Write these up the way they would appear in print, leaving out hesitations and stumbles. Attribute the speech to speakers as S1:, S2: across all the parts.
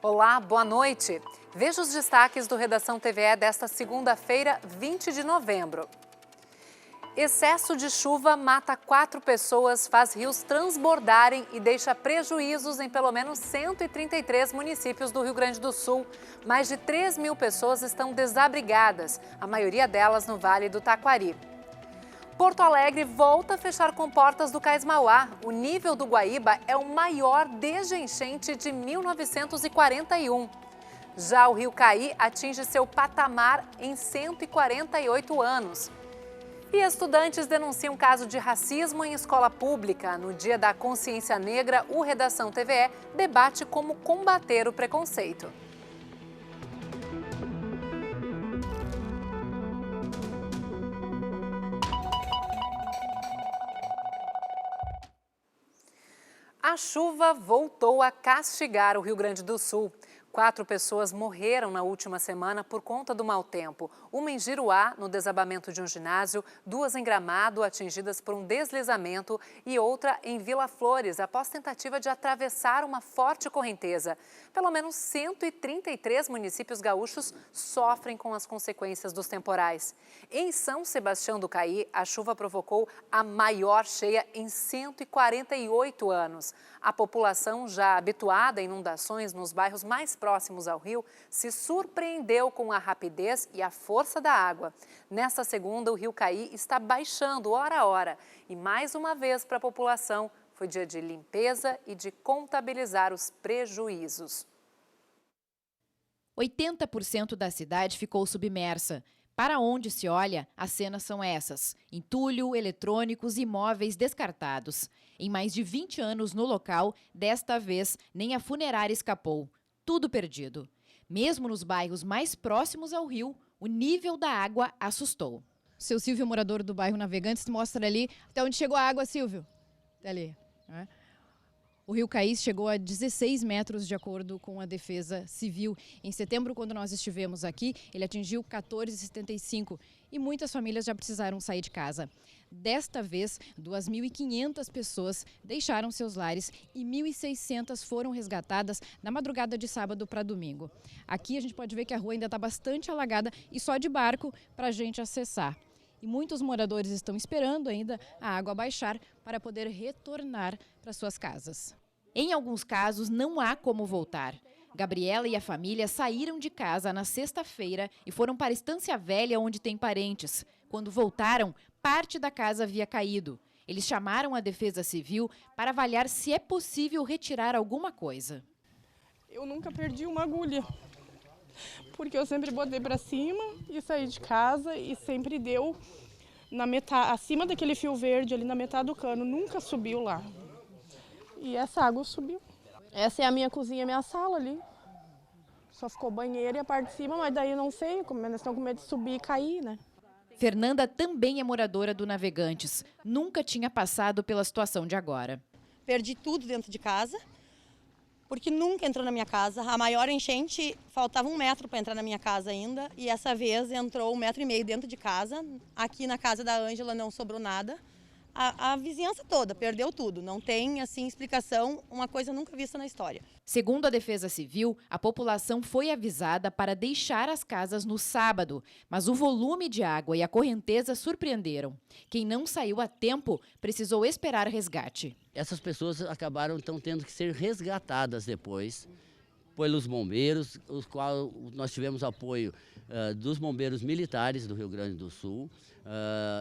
S1: Olá, boa noite. Veja os destaques do Redação TVE desta segunda-feira, 20 de novembro. Excesso de chuva mata 4 pessoas, faz rios transbordarem e deixa prejuízos em pelo menos 133 municípios do Rio Grande do Sul. Mais de 3.000 pessoas estão desabrigadas, a maioria delas no Vale do Taquari. Porto Alegre volta a fechar comportas do Cais Mauá. O nível do Guaíba é o maior desde a enchente de 1941. Já o Rio Caí atinge seu patamar em 148 anos. E estudantes denunciam caso de racismo em escola pública. No Dia da Consciência Negra, o Redação TVE debate como combater o preconceito. A chuva voltou a castigar o Rio Grande do Sul. 4 pessoas morreram na última semana por conta do mau tempo. Uma em Giruá, no desabamento de um ginásio, 2 em Gramado, atingidas por um deslizamento, e outra em Vila Flores, após tentativa de atravessar uma forte correnteza. Pelo menos 133 municípios gaúchos sofrem com as consequências dos temporais. Em São Sebastião do Caí, a chuva provocou a maior cheia em 148 anos. A população, já habituada a inundações nos bairros mais próximos ao rio, se surpreendeu com a rapidez e a força da água. Nesta segunda, o Rio Caí está baixando hora a hora. E mais uma vez para a população, foi dia de limpeza e de contabilizar os prejuízos.
S2: 80% da cidade ficou submersa. Para onde se olha, as cenas são essas: entulho, eletrônicos e móveis descartados. Em mais de 20 anos no local, desta vez nem a funerária escapou. Tudo perdido. Mesmo nos bairros mais próximos ao rio, o nível da água assustou.
S3: Seu Silvio, morador do bairro Navegantes, mostra ali até onde chegou a água, Silvio. Até ali. Né? O Rio Caí chegou a 16 metros, de acordo com a Defesa Civil. Em setembro, quando nós estivemos aqui, ele atingiu 14,75 e muitas famílias já precisaram sair de casa. Desta vez, 2.500 pessoas deixaram seus lares e 1.600 foram resgatadas na madrugada de sábado para domingo. Aqui a gente pode ver que a rua ainda está bastante alagada e só de barco para a gente acessar. E muitos moradores estão esperando ainda a água baixar para poder retornar para suas casas.
S2: Em alguns casos, não há como voltar. Gabriela e a família saíram de casa na sexta-feira e foram para Estância Velha, onde tem parentes. Quando voltaram, parte da casa havia caído. Eles chamaram a Defesa Civil para avaliar se é possível retirar alguma coisa.
S4: Eu nunca perdi uma agulha, porque eu sempre botei para cima e saí de casa e sempre deu na metade, acima daquele fio verde ali na metade do cano, nunca subiu lá. E essa água subiu. Essa é a minha cozinha, minha sala ali. Só ficou banheiro e a parte de cima, mas daí eu não sei, como eles estão com medo de subir e cair, né?
S2: Fernanda também é moradora do Navegantes. Nunca tinha passado pela situação de agora.
S5: Perdi tudo dentro de casa, porque nunca entrou na minha casa. A maior enchente, faltava 1 metro para entrar na minha casa ainda, e essa vez entrou 1,5 metro dentro de casa. Aqui na casa da Ângela não sobrou nada. A vizinhança toda perdeu tudo, não tem assim explicação, uma coisa nunca vista na história.
S2: Segundo a Defesa Civil, a população foi avisada para deixar as casas no sábado, mas o volume de água e a correnteza surpreenderam. Quem não saiu a tempo precisou esperar resgate.
S6: Essas pessoas acabaram então tendo que ser resgatadas depois pelos bombeiros, os quais nós tivemos apoio dos bombeiros militares do Rio Grande do Sul,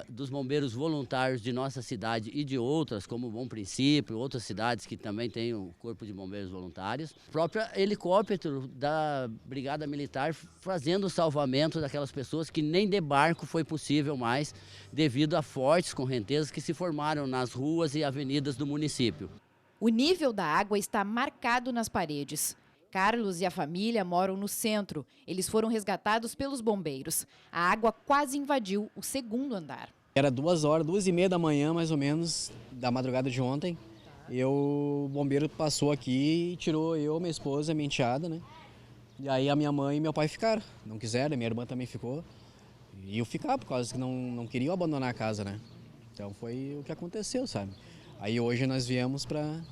S6: dos bombeiros voluntários de nossa cidade e de outras, como Bom Princípio, outras cidades que também têm o Corpo de Bombeiros Voluntários. O próprio helicóptero da Brigada Militar fazendo o salvamento daquelas pessoas que nem de barco foi possível mais, devido a fortes correntezas que se formaram nas ruas e avenidas do município.
S2: O nível da água está marcado nas paredes. Carlos e a família moram no centro. Eles foram resgatados pelos bombeiros. A água quase invadiu o 2º andar.
S7: Era 2h30 da manhã, mais ou menos, da madrugada de ontem. O bombeiro passou aqui e tirou eu, minha esposa, minha enteada, né? E aí a minha mãe e meu pai ficaram. Não quiseram, minha irmã também ficou. E eu ficar, por causa que não queriam abandonar a casa, né? Então foi o que aconteceu, sabe? Aí hoje nós viemos para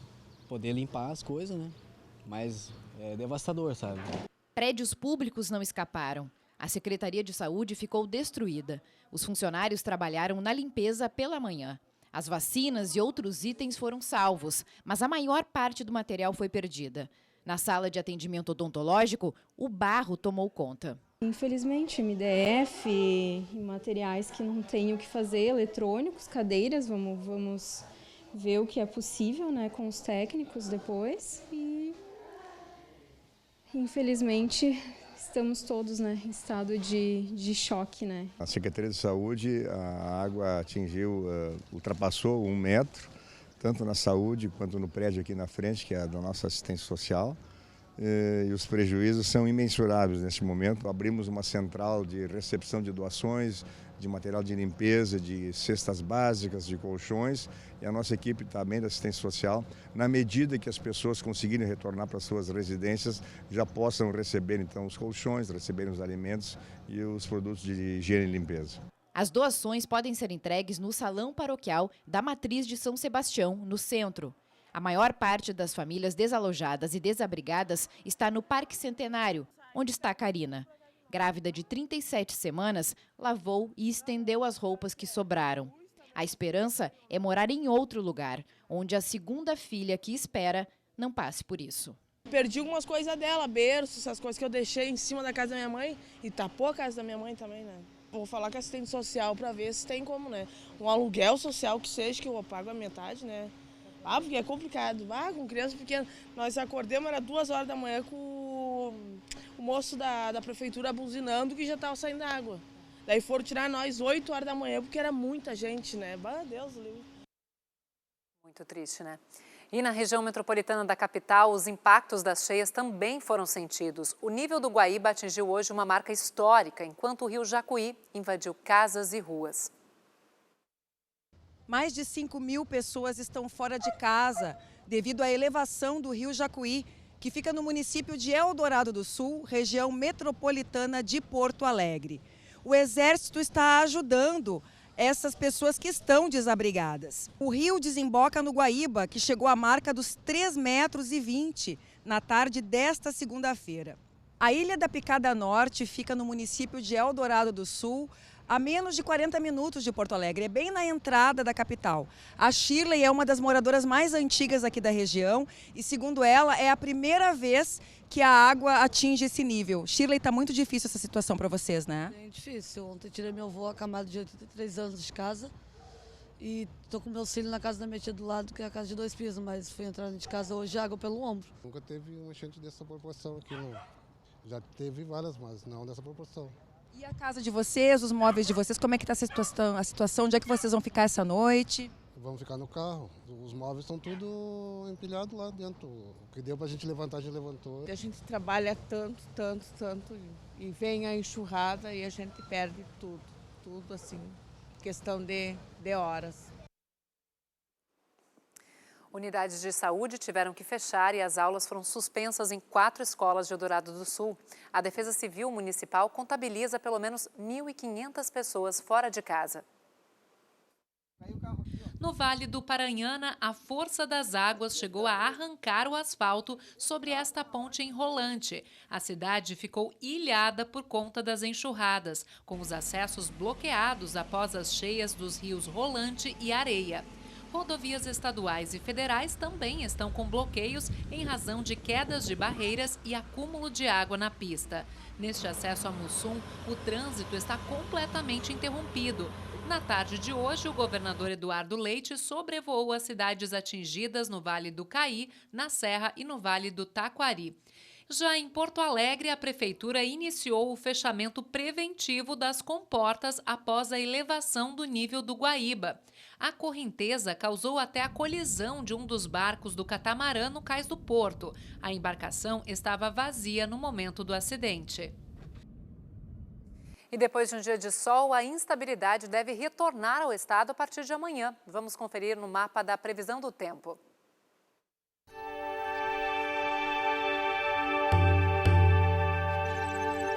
S7: poder limpar as coisas, né? Mas é devastador, sabe?
S2: Prédios públicos não escaparam. A Secretaria de Saúde ficou destruída. Os funcionários trabalharam na limpeza pela manhã. As vacinas e outros itens foram salvos, mas a maior parte do material foi perdida. Na sala de atendimento odontológico, o barro tomou conta.
S8: Infelizmente, MDF e materiais que não tem o que fazer, eletrônicos, cadeiras, vamos ver o que é possível, né, com os técnicos depois. E, infelizmente, estamos todos, né, em estado de choque, né.
S9: A Secretaria de Saúde, a água ultrapassou 1 metro, tanto na saúde quanto no prédio aqui na frente, que é da nossa assistência social. E os prejuízos são imensuráveis neste momento. Abrimos uma central de recepção de doações, de material de limpeza, de cestas básicas, de colchões. E a nossa equipe também da assistência social, na medida que as pessoas conseguirem retornar para suas residências, já possam receber então os colchões, receberem os alimentos e os produtos de higiene e limpeza.
S2: As doações podem ser entregues no Salão Paroquial da Matriz de São Sebastião, no centro. A maior parte das famílias desalojadas e desabrigadas está no Parque Centenário, onde está a Karina. Grávida de 37 semanas, lavou e estendeu as roupas que sobraram. A esperança é morar em outro lugar, onde a segunda filha que espera não passe por isso.
S4: Perdi algumas coisas dela, berço, essas coisas que eu deixei em cima da casa da minha mãe e tapou a casa da minha mãe também, né? Vou falar com a assistente social para ver se tem como, né? Um aluguel social que seja, que eu pago a metade, né? Porque é complicado. Com criança pequena. Nós acordamos, era 2 horas da manhã com o moço da prefeitura buzinando que já estava saindo água. Daí foram tirar nós 8 horas da manhã, porque era muita gente, né? Deus livre.
S1: Muito triste, né? E na região metropolitana da capital, os impactos das cheias também foram sentidos. O nível do Guaíba atingiu hoje uma marca histórica, enquanto o rio Jacuí invadiu casas e ruas.
S10: Mais de 5.000 pessoas estão fora de casa devido à elevação do rio Jacuí, que fica no município de Eldorado do Sul, região metropolitana de Porto Alegre. O Exército está ajudando essas pessoas que estão desabrigadas. O rio desemboca no Guaíba, que chegou à marca dos 3,20 metros na tarde desta segunda-feira. A Ilha da Picada Norte fica no município de Eldorado do Sul, a menos de 40 minutos de Porto Alegre, é bem na entrada da capital. A Shirley é uma das moradoras mais antigas aqui da região e, segundo ela, é a primeira vez que a água atinge esse nível. Shirley, está muito difícil essa situação para vocês, né?
S11: É difícil. Ontem tirei meu avô acamado de 83 anos de casa e estou com meus filhos na casa da minha tia do lado, que é a casa de 2 pisos, mas fui entrar de casa hoje água pelo ombro.
S12: Nunca teve uma enchente dessa proporção aqui, não. Já teve várias, mas não dessa proporção.
S10: E a casa de vocês, os móveis de vocês, como é que está a situação? Onde é que vocês vão ficar essa noite?
S12: Vamos ficar no carro. Os móveis estão tudo empilhados lá dentro. O que deu para a gente levantar, a gente levantou.
S4: A gente trabalha tanto e vem a enxurrada e a gente perde tudo assim, questão de horas.
S1: Unidades de saúde tiveram que fechar e as aulas foram suspensas em 4 escolas de Eldorado do Sul. A Defesa Civil Municipal contabiliza pelo menos 1.500 pessoas fora de casa.
S13: No Vale do Paranhana, a força das águas chegou a arrancar o asfalto sobre esta ponte enrolante. A cidade ficou ilhada por conta das enxurradas, com os acessos bloqueados após as cheias dos rios Rolante e Areia. Rodovias estaduais e federais também estão com bloqueios em razão de quedas de barreiras e acúmulo de água na pista. Neste acesso a Mussum, o trânsito está completamente interrompido. Na tarde de hoje, o governador Eduardo Leite sobrevoou as cidades atingidas no Vale do Caí, na Serra e no Vale do Taquari. Já em Porto Alegre, a prefeitura iniciou o fechamento preventivo das comportas após a elevação do nível do Guaíba. A correnteza causou até a colisão de um dos barcos do catamarã no cais do Porto. A embarcação estava vazia no momento do acidente.
S1: E depois de um dia de sol, a instabilidade deve retornar ao estado a partir de amanhã. Vamos conferir no mapa da previsão do tempo.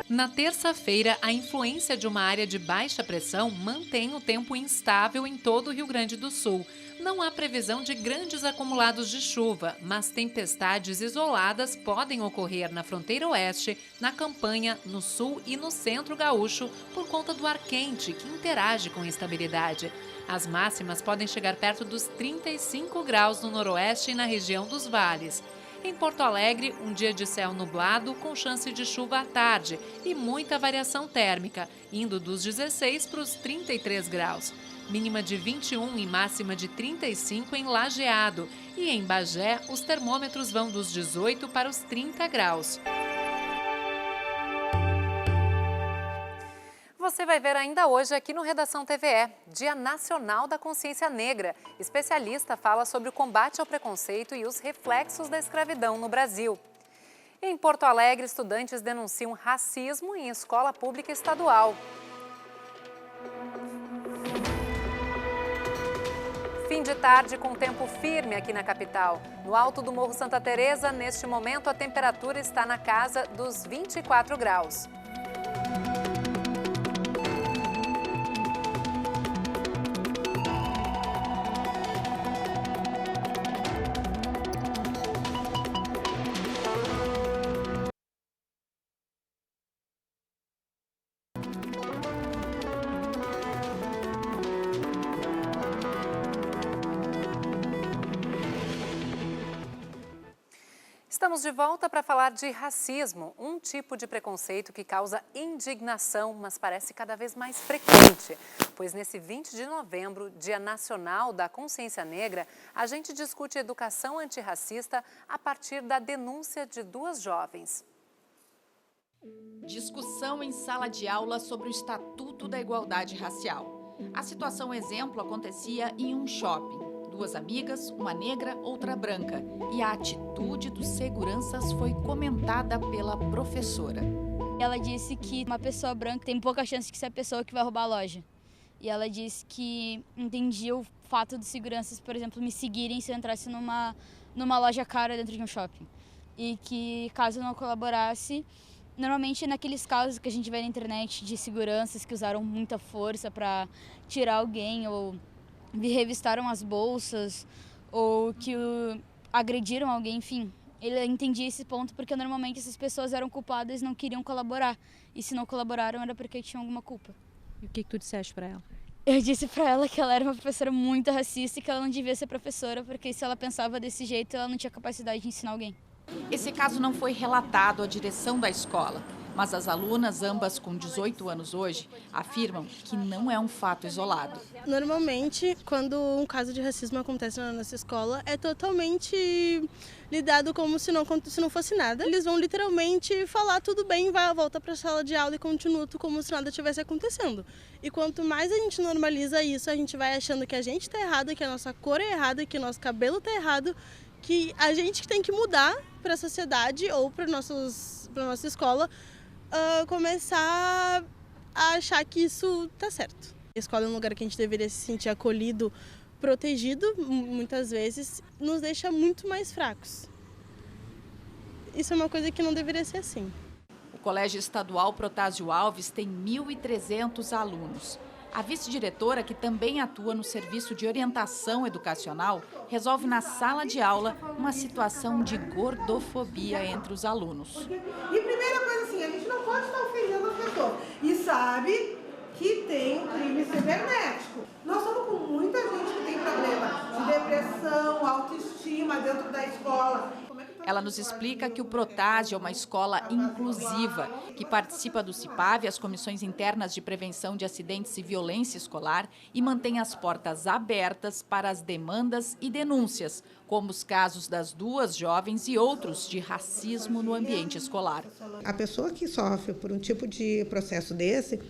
S13: Na terça-feira, a influência de uma área de baixa pressão mantém o tempo instável em todo o Rio Grande do Sul. Não há previsão de grandes acumulados de chuva, mas tempestades isoladas podem ocorrer na fronteira oeste, na campanha, no sul e no centro gaúcho por conta do ar quente que interage com instabilidade. As máximas podem chegar perto dos 35 graus no noroeste e na região dos vales. Em Porto Alegre, um dia de céu nublado com chance de chuva à tarde e muita variação térmica, indo dos 16 para os 33 graus. Mínima de 21 e máxima de 35 em Lajeado. E em Bagé, os termômetros vão dos 18 para os 30 graus.
S1: Você vai ver ainda hoje aqui no Redação TVE, Dia Nacional da Consciência Negra. Especialista fala sobre o combate ao preconceito e os reflexos da escravidão no Brasil. Em Porto Alegre, estudantes denunciam racismo em escola pública estadual. Fim de tarde com tempo firme aqui na capital. No alto do Morro Santa Teresa, neste momento, a temperatura está na casa dos 24 graus. Estamos de volta para falar de racismo, um tipo de preconceito que causa indignação, mas parece cada vez mais frequente. Pois nesse 20 de novembro, Dia Nacional da Consciência Negra, a gente discute educação antirracista a partir da denúncia de duas jovens.
S2: Discussão em sala de aula sobre o Estatuto da Igualdade Racial. A situação exemplo acontecia em um shopping. Duas amigas, uma negra, outra branca. E a atitude dos seguranças foi comentada pela professora.
S14: Ela disse que uma pessoa branca tem pouca chance de ser a pessoa que vai roubar a loja. E ela disse que entendia o fato de seguranças, por exemplo, me seguirem se eu entrasse numa loja cara dentro de um shopping. E que caso eu não colaborasse, normalmente naqueles casos que a gente vê na internet de seguranças que usaram muita força para tirar alguém ou revistaram as bolsas ou que agrediram alguém, enfim. Ele entendia esse ponto porque normalmente essas pessoas eram culpadas e não queriam colaborar. E se não colaboraram era porque tinham alguma culpa.
S15: E o que tu disseste para ela?
S14: Eu disse para ela que ela era uma professora muito racista e que ela não devia ser professora porque se ela pensava desse jeito, ela não tinha capacidade de ensinar alguém.
S2: Esse caso não foi relatado à direção da escola, mas as alunas, ambas com 18 anos hoje, afirmam que não é um fato isolado.
S4: Normalmente, quando um caso de racismo acontece na nossa escola, é totalmente lidado como se não fosse nada. Eles vão literalmente falar tudo bem, volta para a sala de aula e continua como se nada tivesse acontecendo. E quanto mais a gente normaliza isso, a gente vai achando que a gente está errado, que a nossa cor é errada, que o nosso cabelo está errado, que a gente tem que mudar para a sociedade ou para nossa escola começar a achar que isso tá certo. A escola é um lugar que a gente deveria se sentir acolhido, protegido, muitas vezes, nos deixa muito mais fracos. Isso é uma coisa que não deveria ser assim.
S2: O Colégio Estadual Protásio Alves tem 1.300 alunos. A vice-diretora, que também atua no serviço de orientação educacional, resolve na sala de aula uma situação de gordofobia entre os alunos.
S16: E primeira coisa assim, a gente não pode estar ofendendo as pessoas. E sabe que tem um crime cibernético. Nós estamos com muita gente que tem problema de depressão, autoestima dentro da escola.
S2: Ela nos explica que o Protásio é uma escola inclusiva, que participa do CIPAV, as Comissões Internas de Prevenção de Acidentes e Violência Escolar, e mantém as portas abertas para as demandas e denúncias, como os casos das duas jovens e outros de racismo no ambiente escolar.
S17: A pessoa que sofre por um tipo de processo desse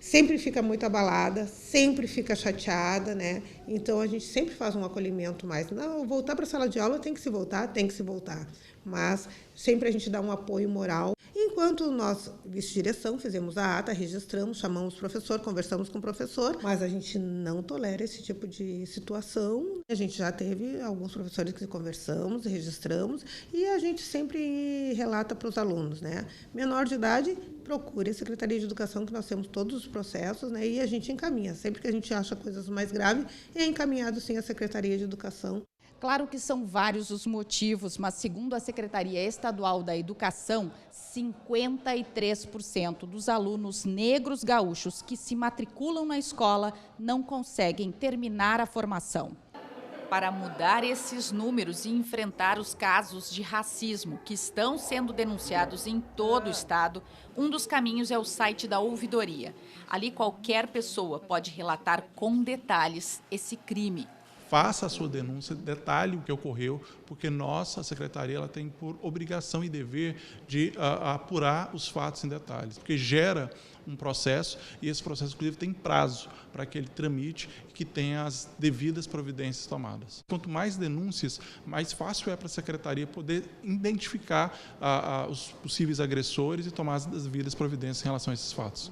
S17: sempre fica muito abalada, sempre fica chateada, né? Então a gente sempre faz um acolhimento mais. Não, voltar para a sala de aula tem que se voltar. Mas sempre a gente dá um apoio moral. enquanto nós, vice-direção, fizemos a ata, registramos, chamamos o professor, conversamos com o professor, mas a gente não tolera esse tipo de situação. A gente já teve alguns professores que conversamos, registramos, e a gente sempre relata para os alunos, né? Menor de idade, procure a Secretaria de Educação, que nós temos todos os processos, né? E a gente encaminha. Sempre que a gente acha coisas mais graves, é encaminhado sim à Secretaria de Educação.
S18: Claro que são vários os motivos, mas segundo a Secretaria Estadual da Educação, 53% dos alunos negros gaúchos que se matriculam na escola não conseguem terminar a formação. Para mudar esses números e enfrentar os casos de racismo que estão sendo denunciados em todo o estado, um dos caminhos é o site da Ouvidoria. Ali qualquer pessoa pode relatar com detalhes esse crime.
S19: Faça a sua denúncia, detalhe o que ocorreu, porque nossa secretaria ela tem por obrigação e dever de apurar os fatos em detalhes, porque gera um processo e esse processo, inclusive, tem prazo para que ele tramite e que tenha as devidas providências tomadas. Quanto mais denúncias, mais fácil é para a secretaria poder identificar os possíveis agressores e tomar as devidas providências em relação a esses fatos.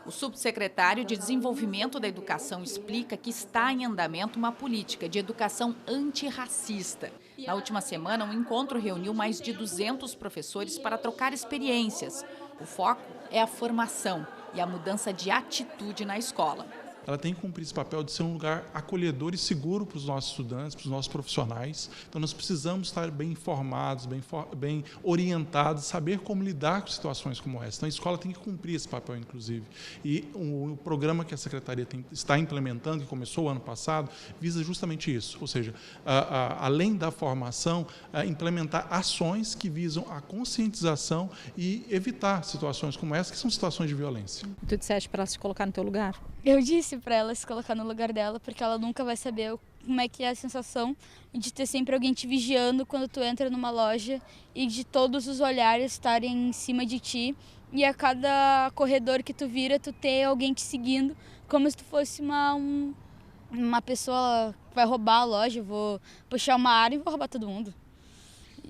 S18: O subsecretário de Desenvolvimento da Educação explica que está em andamento uma política de educação antirracista. Na última semana, um encontro reuniu mais de 200 professores para trocar experiências. O foco é a formação e a mudança de atitude na escola.
S19: Ela tem que cumprir esse papel de ser um lugar acolhedor e seguro para os nossos estudantes, para os nossos profissionais. Então, nós precisamos estar bem informados, bem orientados, saber como lidar com situações como essa. Então, a escola tem que cumprir esse papel, inclusive. E o programa que a Secretaria está implementando, que começou o ano passado, visa justamente isso. Ou seja, além da formação, implementar ações que visam a conscientização e evitar situações como essa, que são situações de violência.
S15: Tu disseste para ela se colocar no teu lugar?
S14: Eu disse para ela se colocar no lugar dela, porque ela nunca vai saber como é que é a sensação de ter sempre alguém te vigiando quando tu entra numa loja e de todos os olhares estarem em cima de ti e a cada corredor que tu vira, tu ter alguém te seguindo, como se tu fosse uma pessoa que vai roubar a loja, vou puxar uma arma e vou roubar todo mundo.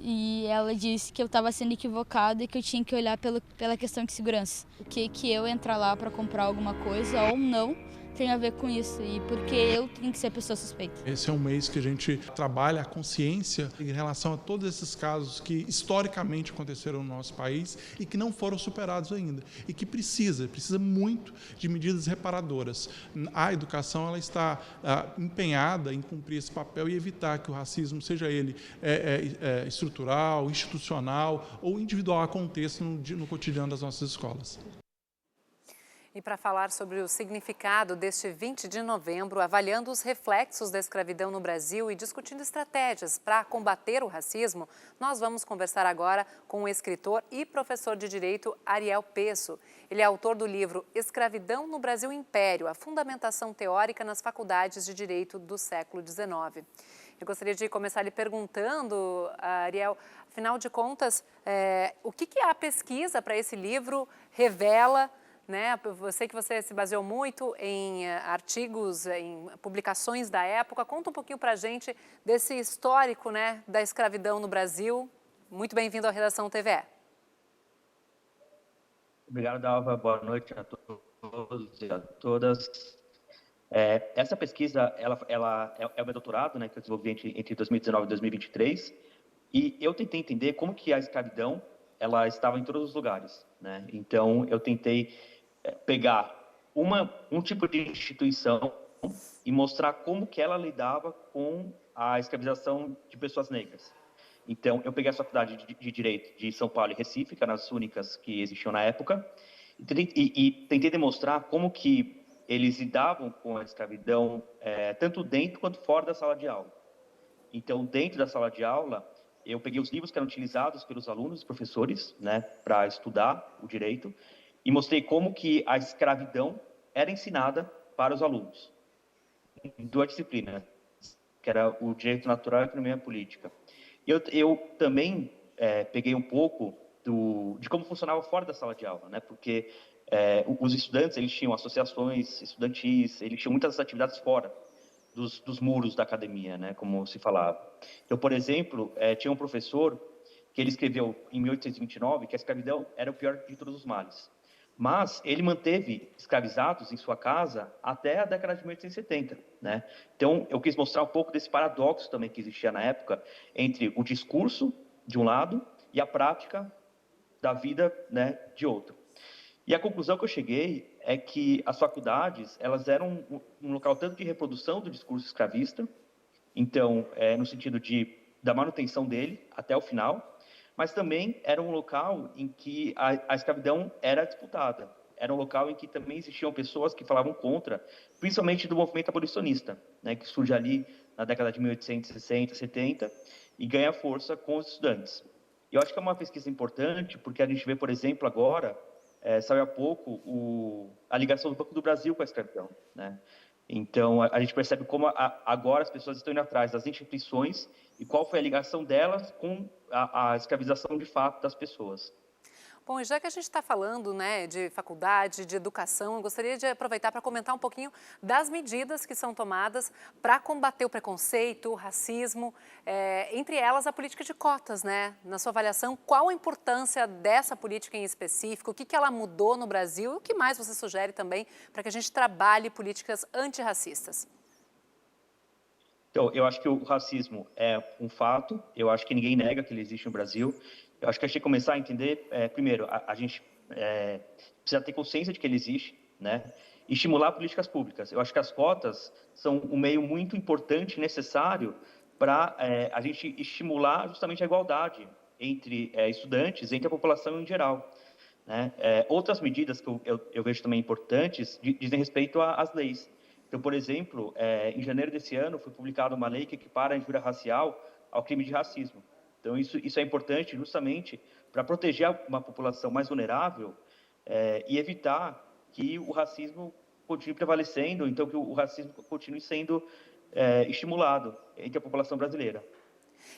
S14: E ela disse que eu estava sendo equivocada e que eu tinha que olhar pela questão de segurança. O que eu entrar lá para comprar alguma coisa ou não tem a ver com isso e porque eu tenho que ser a pessoa suspeita.
S19: Esse é um mês que a gente trabalha a consciência em relação a todos esses casos que historicamente aconteceram no nosso país e que não foram superados ainda e que precisa muito de medidas reparadoras. A educação ela está empenhada em cumprir esse papel e evitar que o racismo, seja ele estrutural, institucional ou individual, aconteça no cotidiano das nossas escolas.
S1: E para falar sobre o significado deste 20 de novembro, avaliando os reflexos da escravidão no Brasil e discutindo estratégias para combater o racismo, nós vamos conversar agora com o escritor e professor de Direito Ariel Peço. Ele é autor do livro Escravidão no Brasil Império, a fundamentação teórica nas faculdades de Direito do século XIX. Eu gostaria de começar lhe perguntando, Ariel, afinal de contas, o que a pesquisa para esse livro revela, né? Eu sei que você se baseou muito em artigos, em publicações da época. Conta um pouquinho para a gente desse histórico, né, da escravidão no Brasil. Muito bem-vindo à Redação TVE.
S20: Obrigado, Dalva. Boa noite a todos e a todas. Essa pesquisa ela é o meu doutorado, né, que eu desenvolvi entre 2019 e 2023. E eu tentei entender como que a escravidão ela estava em todos os lugares, né? Então, eu tentei pegar um tipo de instituição e mostrar como que ela lidava com a escravização de pessoas negras. Então, eu peguei a Faculdade de Direito de São Paulo e Recife, que eram as únicas que existiam na época, e tentei demonstrar como que eles lidavam com a escravidão tanto dentro quanto fora da sala de aula. Então, dentro da sala de aula, eu peguei os livros que eram utilizados pelos alunos e professores, né, para estudar o direito, e mostrei como que a escravidão era ensinada para os alunos, em duas disciplinas, que era o direito natural e a economia política. Eu também peguei um pouco de como funcionava fora da sala de aula, né? Porque os estudantes eles tinham associações estudantis, eles tinham muitas atividades fora dos muros da academia, né? Como se falava. Então, por exemplo, tinha um professor que que ele escreveu em 1829, que a escravidão era o pior de todos os males. Mas ele manteve escravizados em sua casa até a década de 1870, né? Então, eu quis mostrar um pouco desse paradoxo também que existia na época entre o discurso, de um lado, e a prática da vida, né, de outro. E a conclusão que eu cheguei é que as faculdades, elas eram um local tanto de reprodução do discurso escravista, então, no sentido da manutenção dele até o final, mas também era um local em que a escravidão era disputada. Era um local em que também existiam pessoas que falavam contra, principalmente do movimento abolicionista, né, que surge ali na década de 1860, 70, e ganha força com os estudantes. E eu acho que é uma pesquisa importante, porque a gente vê, por exemplo, agora, saiu há pouco a ligação do Banco do Brasil com a escravidão, né? Então, a gente percebe como agora as pessoas estão indo atrás das instituições e qual foi a ligação delas com a escravização de fato das pessoas.
S1: Bom, e já que a gente está falando, né, de faculdade, de educação, eu gostaria de aproveitar para comentar um pouquinho das medidas que são tomadas para combater o preconceito, o racismo, entre elas a política de cotas, né? Na sua avaliação, qual a importância dessa política em específico, o que ela mudou no Brasil e o que mais você sugere também para que a gente trabalhe políticas antirracistas?
S20: Então, eu acho que o racismo é um fato, eu acho que ninguém nega que ele existe no Brasil. Eu acho que a gente tem que começar a entender, primeiro, a gente precisa ter consciência de que ele existe, né? E estimular políticas públicas. Eu acho que as cotas são um meio muito importante e necessário para a gente estimular justamente a igualdade entre estudantes, entre a população em geral, né? Outras medidas que eu vejo também importantes dizem respeito às leis. Então, por exemplo, em janeiro desse ano foi publicada uma lei que equipara a injúria racial ao crime de racismo. Então, isso é importante justamente para proteger uma população mais vulnerável e evitar que o racismo continue prevalecendo, então que o racismo continue sendo estimulado entre a população brasileira.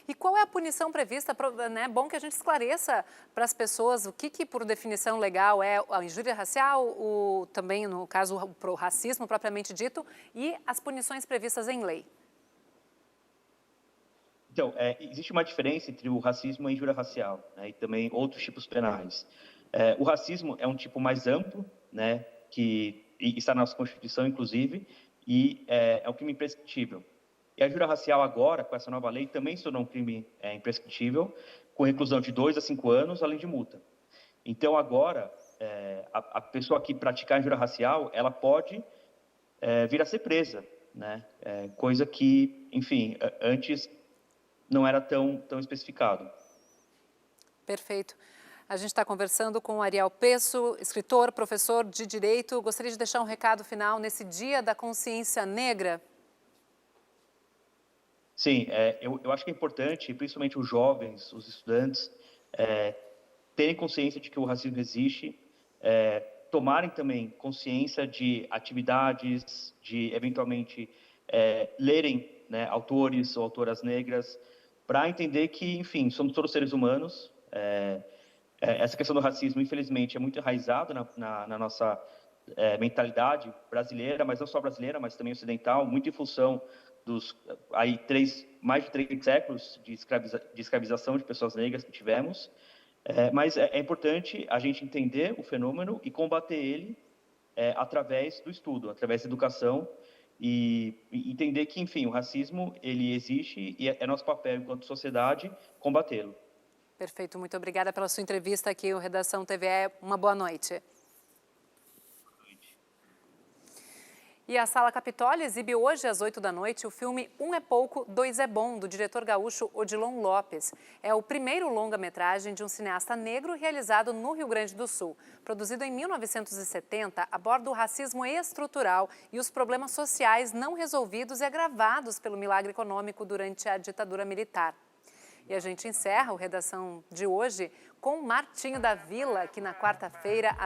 S1: E qual é a punição prevista? É bom que a gente esclareça para as pessoas o que por definição legal é a injúria racial, também, no caso, o racismo propriamente dito, e as punições previstas em lei.
S20: Então, existe uma diferença entre o racismo e a injúria racial, né, e também outros tipos penais. O racismo é um tipo mais amplo, né, que está na nossa Constituição, inclusive, e é um crime imprescritível. E a injúria racial agora, com essa nova lei, também se tornou um crime imprescritível, com reclusão de 2 a 5 anos, além de multa. Então, agora, a pessoa que praticar a injúria racial, ela pode vir a ser presa, né, coisa que, enfim, antes não era tão especificado.
S1: Perfeito. A gente está conversando com o Ariel Peço, escritor, professor de Direito. Gostaria de deixar um recado final nesse Dia da Consciência Negra.
S20: Sim, eu acho que é importante, principalmente os jovens, os estudantes, terem consciência de que o racismo existe, tomarem também consciência de atividades, de eventualmente lerem, né, autores ou autoras negras, para entender que, enfim, somos todos seres humanos. Essa questão do racismo, infelizmente, é muito enraizada na nossa mentalidade brasileira, mas não só brasileira, mas também ocidental, muito em função dos mais de 3 séculos de escravização de pessoas negras que tivemos. Mas é importante a gente entender o fenômeno e combater ele através do estudo, através da educação, e entender que, enfim, o racismo, ele existe e é nosso papel, enquanto sociedade, combatê-lo.
S1: Perfeito, muito obrigada pela sua entrevista aqui, o Redação TVE. Uma boa noite. E a Sala Capitólio exibe hoje, às 8 da noite, o filme Um é Pouco, Dois é Bom, do diretor gaúcho Odilon Lopes. É o primeiro longa-metragem de um cineasta negro realizado no Rio Grande do Sul. Produzido em 1970, aborda o racismo estrutural e os problemas sociais não resolvidos e agravados pelo milagre econômico durante a ditadura militar. E a gente encerra o Redação de hoje com Martinho da Vila, que na quarta-feira,